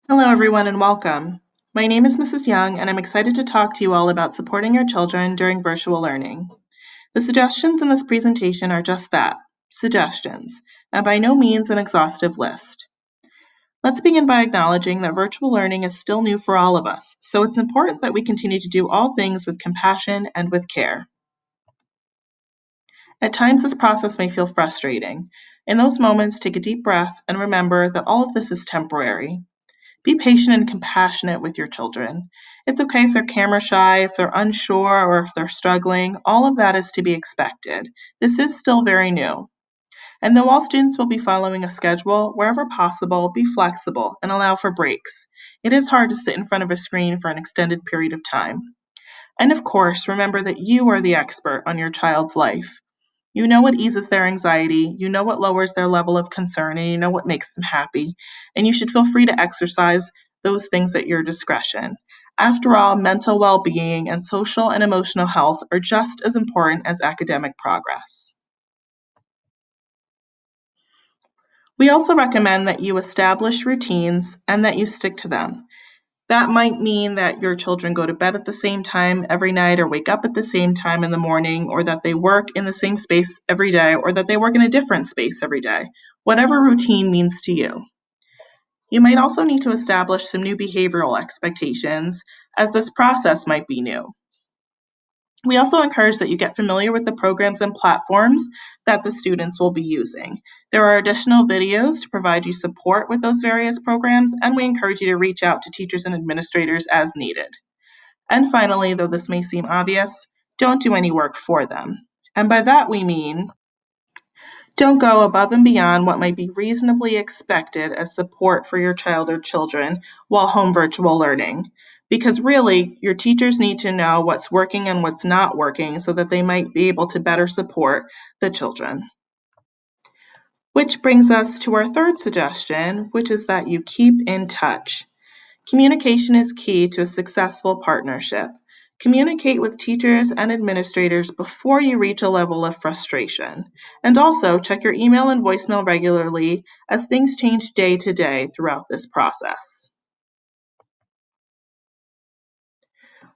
Hello, everyone, and welcome. My name is Mrs. Young, and I'm excited to talk to you all about supporting your children during virtual learning. The suggestions in this presentation are just that, suggestions, and by no means an exhaustive list. Let's begin by acknowledging that virtual learning is still new for all of us, so it's important that we continue to do all things with compassion and with care. At times, this process may feel frustrating. In those moments, take a deep breath and remember that all of this is temporary. Be patient and compassionate with your children. It's okay if they're camera shy, if they're unsure, or if they're struggling. All of that is to be expected. This is still very new. And though all students will be following a schedule, wherever possible, be flexible and allow for breaks. It is hard to sit in front of a screen for an extended period of time. And of course, remember that you are the expert on your child's life. You know what eases their anxiety, you know what lowers their level of concern, and you know what makes them happy. And you should feel free to exercise those things at your discretion. After all, mental well being and social and emotional health are just as important as academic progress. We also recommend that you establish routines and that you stick to them. That might mean that your children go to bed at the same time every night or wake up at the same time in the morning, or that they work in the same space every day, or that they work in a different space every day. Whatever routine means to you. You might also need to establish some new behavioral expectations, as this process might be new. We also encourage that you get familiar with the programs and platforms that the students will be using. There are additional videos to provide you support with those various programs, and we encourage you to reach out to teachers and administrators as needed. And finally, though this may seem obvious, don't do any work for them. And by that we mean don't go above and beyond what might be reasonably expected as support for your child or children while home virtual learning. Because really, your teachers need to know what's working and what's not working so that they might be able to better support the children. Which brings us to our third suggestion, which is that you keep in touch. Communication is key to a successful partnership. Communicate with teachers and administrators before you reach a level of frustration. And also check your email and voicemail regularly as things change day to day throughout this process.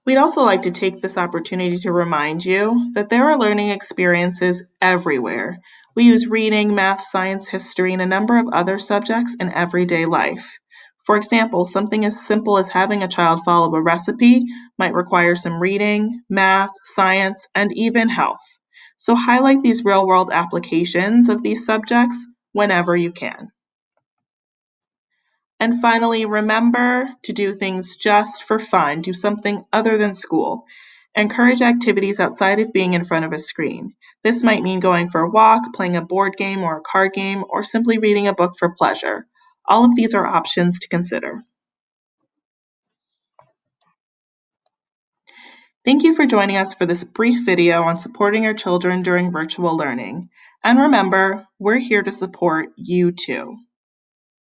We'd also like to take this opportunity to remind you that there are learning experiences everywhere. We use reading, math, science, history, and a number of other subjects in everyday life. For example, something as simple as having a child follow a recipe might require some reading, math, science, and even health. So highlight these real-world applications of these subjects whenever you can. And finally, remember to do things just for fun. Do something other than school. Encourage activities outside of being in front of a screen. This might mean going for a walk, playing a board game or a card game, or simply reading a book for pleasure. All of these are options to consider. Thank you for joining us for this brief video on supporting your children during virtual learning. And remember, we're here to support you too.